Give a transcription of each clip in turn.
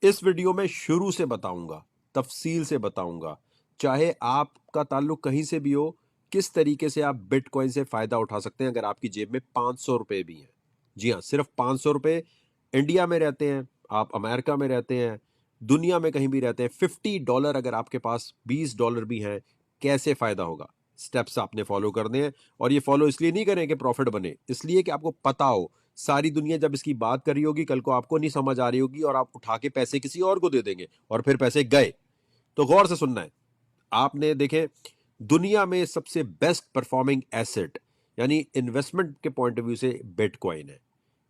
इस वीडियो में शुरू से बताऊंगा, तफसील से बताऊंगा, चाहे आपका ताल्लुक कहीं से भी हो, किस तरीके से आप बिटकॉइन से फायदा उठा सकते हैं अगर आपकी जेब में 500 रुपए भी हैं। जी हाँ, सिर्फ 500 रुपए। इंडिया में रहते हैं आप, अमेरिका में रहते हैं, दुनिया में कहीं भी रहते हैं, $50 अगर आपके पास $20 भी हैं, कैसे फायदा होगा? स्टेप्स आपने फॉलो करने हैं। और ये फॉलो इसलिए नहीं करें कि प्रॉफिट बने, इसलिए कि आपको पता हो सारी दुनिया जब इसकी बात कर रही होगी, कल को आपको नहीं समझ आ रही होगी और आप उठा के पैसे किसी और को दे देंगे और फिर पैसे गए। तो गौर से सुनना है। आपने देखे, दुनिया में सबसे बेस्ट परफॉर्मिंग एसेट यानी इन्वेस्टमेंट के पॉइंट ऑफ व्यू से बिटकॉइन है।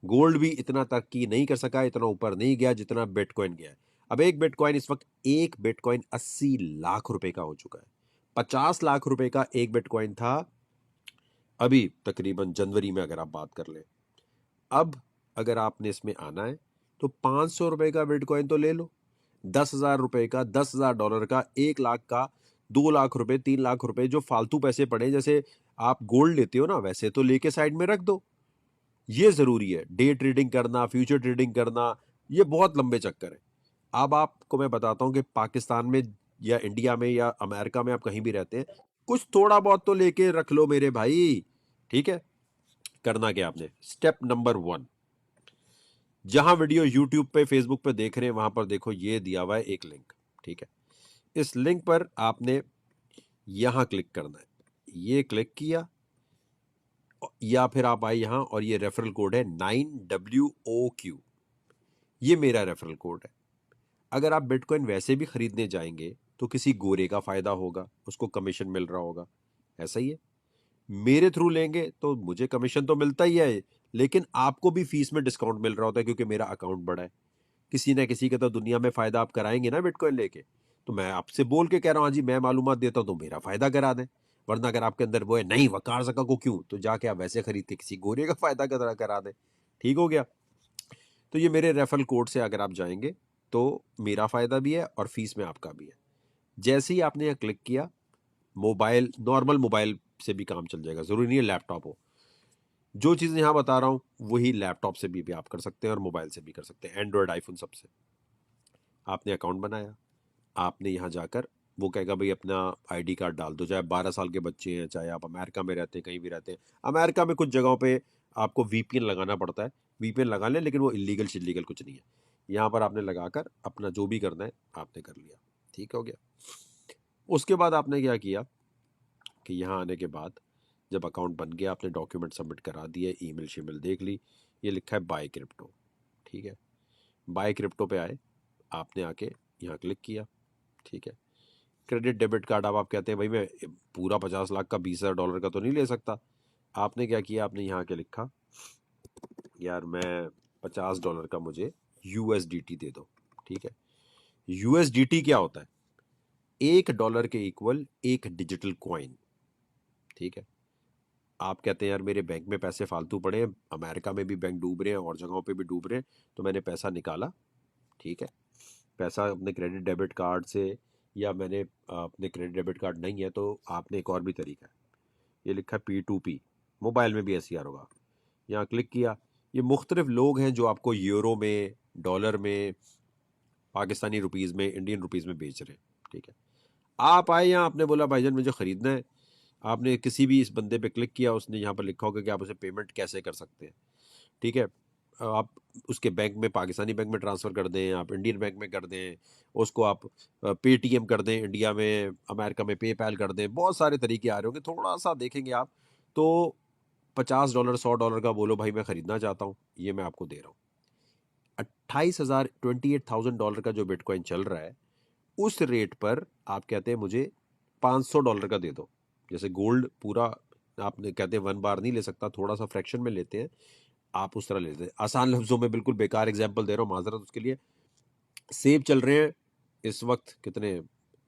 गोल्ड भी इतना तरक्की नहीं कर सका, इतना ऊपर नहीं गया जितना बिटकॉइन गया है। अब एक बिटकॉइन इस वक्त, एक बिटकॉइन 80 लाख रुपए का हो चुका है। 50 लाख रुपए का एक बिटकॉइन था अभी तकरीबन जनवरी में, अगर आप बात कर लें। अब अगर आपने इसमें आना है तो 500 रुपए का बिटकॉइन तो ले लो, 10,000 रुपए का, $10,000 का, 1 लाख का, 2 लाख रुपए, 3 लाख रुपए जो फालतू पैसे पड़े, जैसे आप गोल्ड लेते हो ना, वैसे तो लेके साइड में रख दो। ये जरूरी है, डे ट्रेडिंग करना, फ्यूचर ट्रेडिंग करना, ये बहुत लंबे चक्कर है। अब आपको मैं बताता हूं कि पाकिस्तान में या इंडिया में या अमेरिका में, आप कहीं भी रहते हैं, कुछ थोड़ा बहुत तो लेके रख लो मेरे भाई। ठीक है, करना क्या आपने? स्टेप नंबर 1, जहां वीडियो यूट्यूब पे, फेसबुक पे देख रहे हैं, वहां पर देखो ये दिया हुआ है एक लिंक। ठीक है, इस लिंक पर आपने यहां क्लिक करना है। ये क्लिक किया या फिर आप आए यहां और ये रेफरल कोड है 9WOQ, ये मेरा रेफरल कोड है। अगर आप बिटकॉइन वैसे भी खरीदने जाएंगे तो किसी गोरे का फायदा होगा, उसको कमीशन मिल रहा होगा, ऐसा ही है। मेरे थ्रू लेंगे तो मुझे कमीशन तो मिलता ही है, लेकिन आपको भी फीस में डिस्काउंट मिल रहा होता है क्योंकि मेरा अकाउंट बड़ा है। किसी ना किसी का तो दुनिया में फायदा आप कराएंगे ना बिटकॉइन लेके। तो मैं आपसे बोल के कह रहा हूँ, हाँ जी मैं मालूमात देता हूँ तो मेरा फायदा करा दें। वरना अगर आपके अंदर वो है नहीं वकार सका को क्यों, तो जाके आप वैसे खरीद के किसी गोरे का फायदा करा दें। ठीक हो गया? तो ये मेरे रेफरल कोड से अगर आप जाएंगे तो मेरा फायदा भी है और फीस में आपका भी है। जैसे ही आपने यहाँ क्लिक किया, मोबाइल, नॉर्मल मोबाइल से भी काम चल जाएगा, जरूरी नहीं है लैपटॉप हो। जो चीज़ यहाँ बता रहा हूँ वही लैपटॉप से भी आप कर सकते हैं और मोबाइल से भी कर सकते हैं, एंड्रॉयड, आईफोन, सबसे। आपने अकाउंट बनाया, आपने यहाँ जाकर, वो कहेगा भाई अपना आईडी कार्ड डाल दो, चाहे 12 साल के बच्चे हैं, चाहे आप अमेरिका में रहते हैं, कहीं भी रहते हैं। अमेरिका में कुछ जगहों पे आपको वीपीएन लगाना पड़ता है, वीपीएन लगा लें, लेकिन वो इलीगल शिलीगल कुछ नहीं है। यहाँ पर आपने लगाकर अपना जो भी करना है आपने कर लिया। ठीक हो गया? उसके बाद आपने क्या किया कि यहाँ आने के बाद जब अकाउंट बन गया, आपने डॉक्यूमेंट सबमिट करा दिए, ईमेल शीमेल देख ली, ये लिखा है बाय क्रिप्टो। ठीक है, बाय क्रिप्टो पे आए, आपने आके यहाँ क्लिक किया। ठीक है, क्रेडिट डेबिट कार्ड, अब आप कहते हैं भाई मैं पूरा 50 लाख का, $20,000 का तो नहीं ले सकता। आपने क्या किया, आपने यहाँ के लिखा यार मैं $50 का मुझे यूएसडीटी दे दो। ठीक है, यूएसडीटी क्या होता है? $1 के इक्वल एक डिजिटल कॉइन। ठीक है, आप कहते हैं यार मेरे बैंक में पैसे फालतू पड़े हैं, अमेरिका में भी बैंक डूब रहे हैं और जगहों पे भी डूब रहे हैं, तो मैंने पैसा निकाला। ठीक है, पैसा अपने क्रेडिट डेबिट कार्ड से, या मैंने अपने क्रेडिट डेबिट कार्ड नहीं है तो आपने एक और भी तरीका है, ये लिखा है P2P, मोबाइल में भी ऐसे ही होगा। यहाँ क्लिक किया, ये मुख्तलिफ लोग हैं जो आपको यूरो में, डॉलर में, पाकिस्तानी रुपीज़ में, इंडियन रुपीज़ में बेच रहे हैं। ठीक है, आप आए यहाँ, आपने बोला भाईजान मुझे ख़रीदना है। आपने किसी भी इस बंदे पे क्लिक किया, उसने यहाँ पर लिखा होगा कि आप उसे पेमेंट कैसे कर सकते हैं। ठीक है, आप उसके बैंक में, पाकिस्तानी बैंक में ट्रांसफ़र कर दें, आप इंडियन बैंक में कर दें, उसको आप पेटीएम कर दें इंडिया में, अमेरिका में पेपैल कर दें, बहुत सारे तरीके आ रहे होंगे, थोड़ा सा देखेंगे आप तो। $50, $100 का बोलो भाई मैं ख़रीदना चाहता हूँ, ये मैं आपको दे रहा हूँ। 28,000, $28,000 का जो बिटकॉइन चल रहा है, उस रेट पर आप कहते हैं मुझे $500 का दे दो। जैसे गोल्ड पूरा आपने कहते हैं वन बार नहीं ले सकता, थोड़ा सा फ्रैक्शन में लेते हैं, आप उस तरह लेते हैं। आसान लफ्जों में, बिल्कुल बेकार एग्जांपल दे रहा हूँ, माजरत उसके लिए। सेब चल रहे हैं इस वक्त कितने,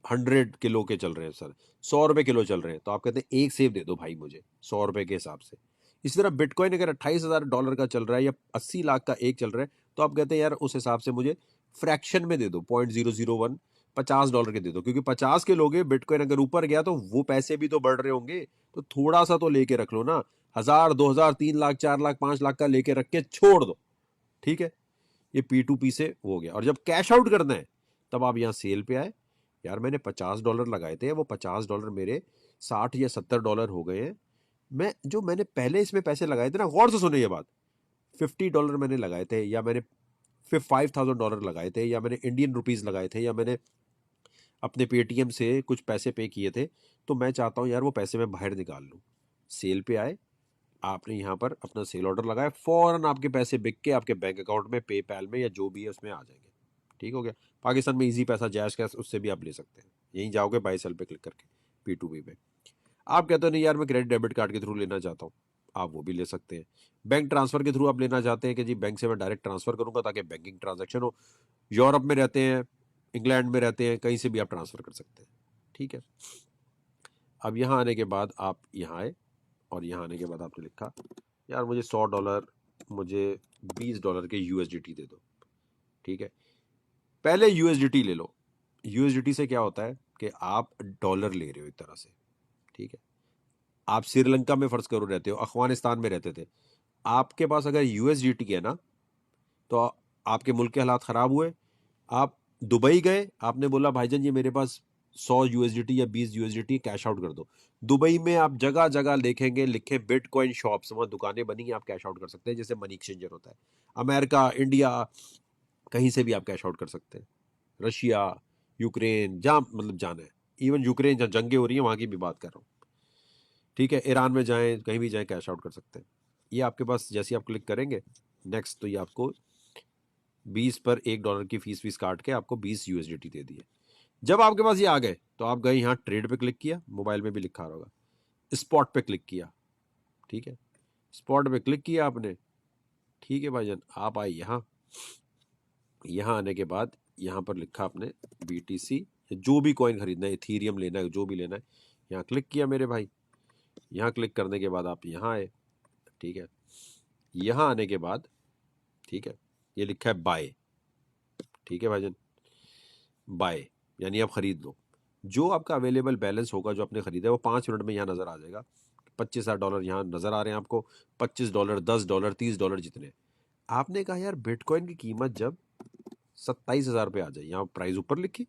100 किलो के चल रहे हैं सर, $100 किलो चल रहे हैं, तो आप कहते हैं एक सेब दे दो भाई मुझे $100 के हिसाब से। इसी तरह बिटकॉइन अगर $28,000 का चल रहा है या 80 लाख का एक चल रहा है, तो आप कहते हैं यार उस हिसाब से मुझे फ्रैक्शन में दे दो, 0.001, $50 के दे दो, क्योंकि 50 के लोगे, बिटकॉइन अगर ऊपर गया तो वो पैसे भी तो बढ़ रहे होंगे, तो थोड़ा सा तो लेके रख लो ना। 1,000, 2,000, 3 लाख, 4 लाख, 5 लाख का लेके रख के छोड़ दो। ठीक है, ये P2P से हो गया। और जब कैश आउट करना है तब आप यहाँ सेल पे आए, यार मैंने $50 लगाए थे, वो $50 मेरे $60 या $70 हो गए हैं। मैंने पहले इसमें पैसे लगाए थे ना, गौर से सुने ये बात, $50 मैंने लगाए थे, या मैंने फिर $5,000 लगाए थे, या मैंने इंडियन रुपीज़ लगाए थे, या मैंने अपने पेटीएम से कुछ पैसे पे किए थे, तो मैं चाहता हूँ यार वो पैसे मैं बाहर निकाल लूँ। सेल पे आए, आपने यहाँ पर अपना सेल ऑर्डर लगाया, फ़ौरन आपके पैसे बिक के आपके बैंक अकाउंट में, पेपैल में या जो भी है उसमें आ जाएंगे। ठीक हो गया। पाकिस्तान में इजी पैसा, जैश कैश, उससे भी आप ले सकते हैं। यहीं जाओगे बाई सेल पे क्लिक करके P2P पे। आप कहते हो नहीं यार मैं क्रेडिट डेबिट कार्ड के थ्रू लेना चाहता हूँ, आप वो भी ले सकते हैं। बैंक ट्रांसफ़र के थ्रू आप लेना चाहते हैं कि जी बैंक से मैं डायरेक्ट ट्रांसफ़र करूँगा ताकि बैंकिंग ट्रांजैक्शन हो। यूरोप में रहते हैं, इंग्लैंड में रहते हैं, कहीं से भी आप ट्रांसफ़र कर सकते हैं। ठीक है। अब यहाँ आने के बाद आप यहाँ आए, और यहाँ आने के बाद आपने लिखा यार मुझे $100, मुझे $20 के USDT दे दो। ठीक है। पहले USDT ले लो। USDT से क्या होता है कि आप डॉलर ले रहे हो एक तरह से। ठीक है। आप श्रीलंका में फ़र्ज़ करो रहते हो, अफ़गानिस्तान में रहते थे, आपके पास अगर USDT है ना, तो आपके मुल्क के हालात ख़राब हुए, आप दुबई गए, आपने बोला भाईजान ये मेरे पास 100 USDT या 20 USDT कैश आउट कर दो। दुबई में आप जगह जगह देखेंगे लिखे बिटकॉइन शॉप्स, वहाँ दुकानें बनी हैं, आप कैश आउट कर सकते हैं, जैसे मनी एक्सचेंजर होता है। अमेरिका, इंडिया, कहीं से भी आप कैश आउट कर सकते हैं। रशिया, यूक्रेन, जहाँ मतलब जाना है, इवन यूक्रेन जहाँ जंगें हो रही हैं वहाँ की भी बात कर रहा हूँ। ठीक है। ईरान में जाएँ, कहीं भी जाएँ, कैश आउट कर सकते हैं। ये आपके पास जैसे ही आप क्लिक करेंगे नेक्स्ट, तो ये आपको 20 पर $1 की फीस काट के आपको 20 USDT दे दिए। जब आपके पास ये आ गए तो आप गए यहाँ ट्रेड पे क्लिक किया, मोबाइल में भी लिखा होगा, स्पॉट पे क्लिक किया। ठीक है। स्पॉट पे क्लिक किया आपने। ठीक है भाईजान, आप आए यहाँ। यहाँ आने के बाद यहाँ पर लिखा आपने BTC, जो भी कॉइन खरीदना है, इथीरियम लेना है, जो भी लेना है, यहाँ क्लिक किया मेरे भाई। यहाँ क्लिक करने के बाद आप यहाँ आए। ठीक है। यहाँ आने के बाद, ठीक है, ये लिखा है बाय। ठीक है भाईजान, बाय यानी आप खरीद लो। जो आपका अवेलेबल बैलेंस होगा, जो आपने खरीदा है, वो 5 मिनट में यहाँ नज़र आ जाएगा। $25,000 यहाँ नज़र आ रहे हैं आपको, $25, $10, $30 जितने। आपने कहा यार बिटकॉइन की कीमत जब 27,000 पे आ जाए, यहाँ प्राइस ऊपर लिखी,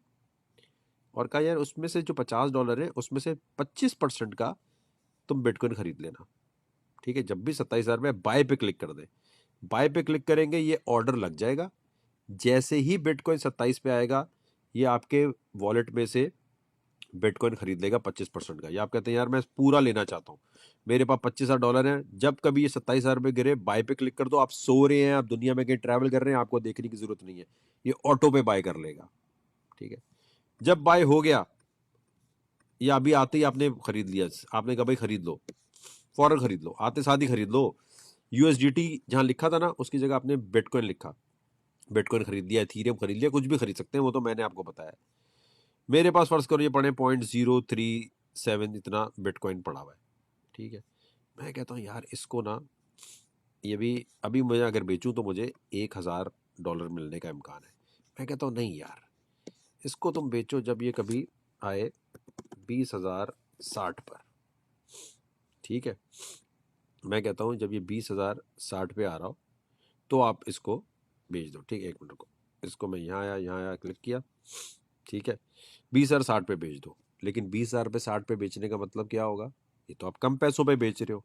और कहा यार उसमें से जो $50 है उसमें से 25% का तुम बिटकॉइन खरीद लेना। ठीक है। जब भी 27,000 में बाय पे क्लिक कर दें, बाय पे क्लिक करेंगे, ये ऑर्डर लग जाएगा। जैसे ही बिटकॉइन 27 पे आएगा, ये आपके वॉलेट में से बिटकॉइन खरीद लेगा 25% का। या आप कहते हैं यार मैं पूरा लेना चाहता हूँ, मेरे पास $25,000 हैं, जब कभी ये 27,000 पे गिरे बाय पे क्लिक कर दो। आप सो रहे हैं, आप दुनिया में कहीं ट्रैवल कर रहे हैं, आपको देखने की जरूरत नहीं है, ये ऑटो पे बाय कर लेगा। ठीक है। जब बाय हो गया, या अभी आते ही आपने खरीद लिया, आपने कहा भाई खरीद लो, फौरन खरीद लो, आते साथ ही खरीद लो। USDT जहाँ लिखा था ना, उसकी जगह आपने बिटकॉइन लिखा, बिटकॉइन खरीद लिया, इथीरियम खरीद लिया, कुछ भी खरीद सकते हैं, वो तो मैंने आपको बताया। मेरे पास फर्ज करो ये पड़े 0.037 इतना बिटकॉइन पड़ा हुआ है। ठीक है। मैं कहता हूँ यार इसको ना, ये भी अभी मैं अगर बेचूं तो मुझे $1,000 मिलने का इम्कान है। मैं कहता हूँ नहीं यार, इसको तुम बेचो जब ये कभी आए 20,060 पर। ठीक है। मैं कहता हूँ जब ये 20,060 पे आ रहा हो तो आप इसको बेच दो। ठीक है, 1 मिनट को, इसको मैं यहाँ आया क्लिक किया। ठीक है। 20,060 पे बेच दो। लेकिन 20,000 पे 60 पे बेचने का मतलब क्या होगा? ये तो आप कम पैसों पे बेच रहे हो।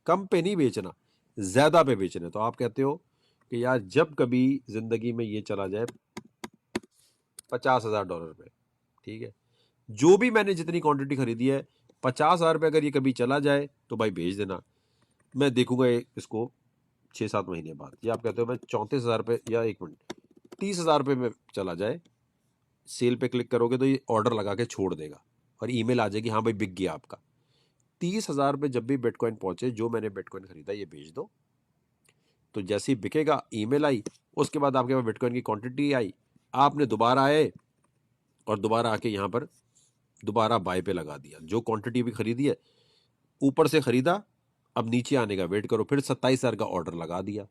कम पे नहीं बेचना, ज्यादा पे बेचना। तो आप कहते हो कि यार जब कभी जिंदगी में ये चला जाए $50,000 पे, ठीक है, जो भी मैंने जितनी क्वांटिटी खरीदी है, 50,000 पे अगर ये कभी चला जाए तो भाई भेज देना, मैं देखूंगा इसको 6-7 महीने बाद। ये आप कहते हो मैं 34,000 पे, या 1 मिनट, 30,000 पे में चला जाए, सेल पे क्लिक करोगे तो ये ऑर्डर लगा के छोड़ देगा और ईमेल आ जाएगी हाँ भाई बिक गया आपका। 30,000 पे जब भी बिटकॉइन पहुंचे, जो मैंने बिटकॉइन खरीदा ये बेच दो। तो जैसे ही बिकेगा ईमेल आई, उसके बाद आपके पास बिटकॉइन की क्वांटिटी आई, आपने दोबारा आए और दोबारा आके यहाँ पर दोबारा बाय पे लगा दिया। जो क्वांटिटी भी खरीदी है ऊपर से खरीदा, अब नीचे आने का वेट करो, फिर 27,000 का ऑर्डर लगा दिया।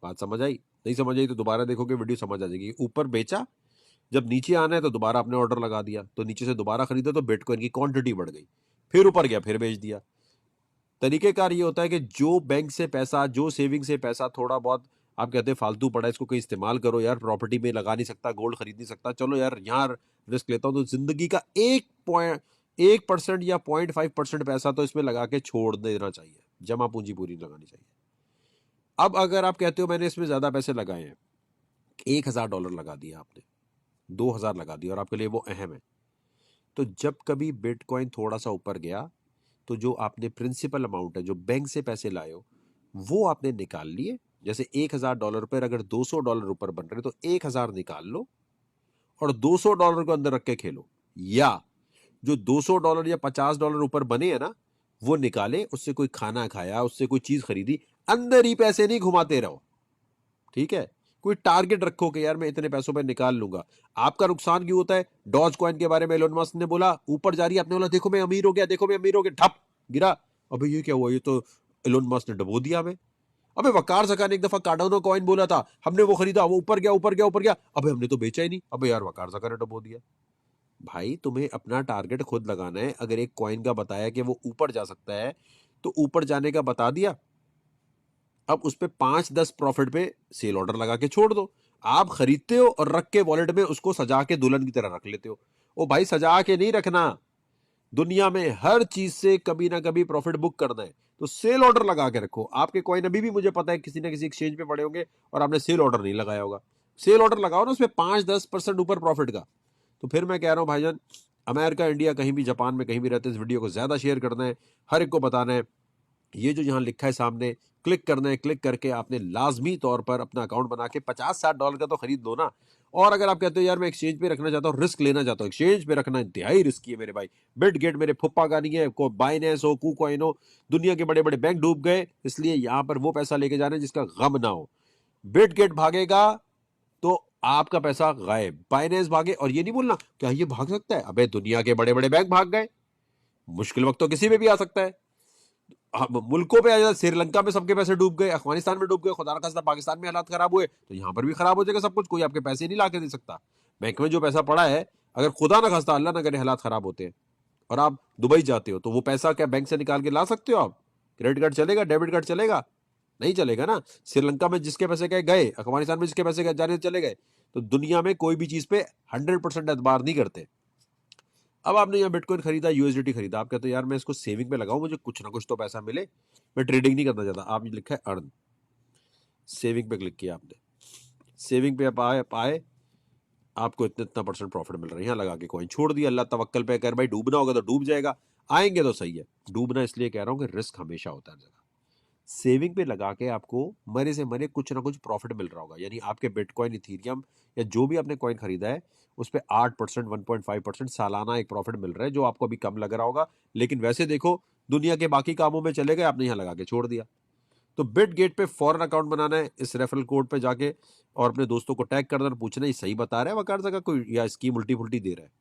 बात समझ आई? नहीं समझ आई तो दोबारा देखोगे वीडियो, समझ आ जाएगी। ऊपर बेचा, जब नीचे आना है तो दोबारा आपने ऑर्डर लगा दिया, तो नीचे से दोबारा खरीदा तो बिटकॉइन की क्वांटिटी बढ़ गई, फिर ऊपर गया फिर बेच दिया। तरीकेकार ये होता है कि जो बैंक से पैसा, जो सेविंग से पैसा थोड़ा बहुत आप कहते हैं फालतू पड़ा है, इसको कहीं इस्तेमाल करो यार, प्रॉपर्टी में लगा नहीं सकता, गोल्ड खरीद नहीं सकता, चलो यार यहाँ रिस्क लेता हूँ। तो जिंदगी का 1% या 0.5% पैसा तो इसमें लगा के छोड़ देना चाहिए, जमा पूंजी पूरी लगानी चाहिए। अब अगर आप कहते हो मैंने इसमें ज्यादा पैसे लगाए हैं, $1000 लगा दिया आपने, 2000 लगा दिया और आपके लिए वो अहम है, तो जब कभी बिटकॉइन थोड़ा सा ऊपर गया तो जो आपने प्रिंसिपल अमाउंट है, जो बैंक से पैसे लाए हो, वो आपने निकाल लिए। जैसे $1000 पर अगर $200 ऊपर बन रहे तो 1000 निकाल लो और $200 को अंदर रख के खेलो, या जो $200 या $50 ऊपर बने हैं ना, वो निकाले, उससे कोई खाना खाया, उससे कोई चीज खरीदी, अंदर ही पैसे नहीं घुमाते रहो, ठीक है। कोई टारगेट रखो कि यार मैं इतने पैसों पे निकाल लूंगा। आपका नुकसान क्यों होता है? डॉज कॉइन के बारे में एलोन मस्क ने बोला ऊपर जा रही है, आपने बोला देखो मैं अमीर हो गया, देखो मैं अमीर हो गया, ठप गिरा। अबे ये क्या हुआ, ये तो एलोन मस्क ने डबो दिया हमें। अबे वकार ज़का ने एक दफा कार्डानो कॉइन बोला था, हमने वो खरीदा, वो ऊपर गया ऊपर गया ऊपर गया, अबे हमने तो बेचा ही नहीं, अबे यार वकार ज़का ने डबो दिया। भाई तुम्हें अपना टारगेट खुद लगाना है। अगर एक कॉइन का बताया कि वो ऊपर जा सकता है तो ऊपर जाने का बता दिया, अब उस पे 5-10 प्रॉफिट पे सेल ऑर्डर लगा के छोड़ दो। आप खरीदते हो और रख के वॉलेट में उसको सजा के दुल्हन की तरह रख लेते हो। ओ भाई सजा के नहीं रखना, दुनिया में हर चीज से कभी ना कभी प्रॉफिट बुक करना है, तो सेल ऑर्डर लगा के रखो। आपके कॉइन अभी भी मुझे पता है किसी ना किसी एक्सचेंज पे पड़े होंगे और आपने सेल ऑर्डर नहीं लगाया होगा। सेल ऑर्डर लगाओ ना, उसमें 5-10% ऊपर प्रॉफिट का। तो फिर मैं कह रहा हूँ भाईजान, अमेरिका, इंडिया, कहीं भी, जापान में कहीं भी रहते हैं, इस वीडियो को ज्यादा शेयर करना है, हर एक को बताना है। ये जो यहाँ लिखा है सामने, क्लिक करना है, क्लिक करके आपने लाजमी तौर पर अपना अकाउंट बना के $50-60 का तो खरीद लो ना। और अगर आप कहते हो यार मैं एक्सचेंज पे रखना चाहता हूँ, रिस्क लेना चाहता हूँ, एक्सचेंज पे रखना इंतहाई रिस्की है मेरे भाई। बिटगेट मेरे फुप्पा का नहीं है, को बाइनेंस हो, कूकॉइन हो, दुनिया के बड़े बड़े बैंक डूब गए, इसलिए यहाँ पर वो पैसा लेके जाना है जिसका गम ना हो। बिटगेट भागेगा तो आपका पैसा गायब, बाइनेंस भागे, और ये नहीं बोलना क्या ये भाग सकता है, अबे दुनिया के बड़े बड़े बैंक भाग गए, मुश्किल वक्त तो किसी में भी आ सकता है। मुल्कों पे आ जाता, श्रीलंका में सबके पैसे डूब गए, अफगानिस्तान में डूब गए, खुदा ना खास्ता पाकिस्तान में हालात खराब हुए, तो यहाँ पर भी खराब हो जाएगा सब कुछ। कोई आपके पैसे नहीं ला के दे सकता। बैंक में जो पैसा पड़ा है, अगर खुदा ना खास्ता अल्लाह ना करे हालात खराब होते हैं और आप दुबई जाते हो, तो वो पैसा क्या बैंक से निकाल के ला सकते हो आप? क्रेडिट कार्ड चलेगा? डेबिट कार्ड चलेगा? नहीं चलेगा ना। श्रीलंका में जिसके पैसे गए, अफगानिस्तान में जिसके पैसे गए, जाने चले गए। तो दुनिया में कोई भी चीज पे 100% एतबार नहीं करते। अब आपने यहाँ बिटकॉइन खरीदा, यूएसडीटी खरीदा, आप कहते हो यार मैं इसको सेविंग में लगाऊं, मुझे कुछ ना कुछ तो पैसा मिले, मैं ट्रेडिंग नहीं करना चाहता। आपने लिखा है अर्न, सेविंग पे क्लिक किया आपने, सेविंग पे आप आए, आपको इतना इतना परसेंट प्रॉफिट मिल रहा है, यहाँ लगा के कॉइन छोड़ दिया, अल्लाह तवक्कल पे कर, भाई डूबना होगा तो डूब जाएगा, आएंगे तो सही है। डूबना इसलिए कह रहा हूँ कि रिस्क हमेशा होता है जगह। सेविंग पे लगा के आपको मरे से मरे कुछ ना कुछ प्रॉफिट मिल रहा होगा, यानी आपके बिटकॉइन, इथीरियम या जो भी आपने कॉइन खरीदा है, उस पर 8%, 1.5% सालाना एक प्रॉफिट मिल रहा है, जो आपको अभी कम लग रहा होगा, लेकिन वैसे देखो दुनिया के बाकी कामों में चले गए, आपने यहाँ लगा के छोड़ दिया। तो बिटगेट पे फॉरन अकाउंट बनाना है, इस रेफरल कोड पे जाके और अपने दोस्तों को टैग करना और पूछना ये सही बता रहा है वकार का कोई, या स्कीम उल्टी फुल्टी दे रहा है।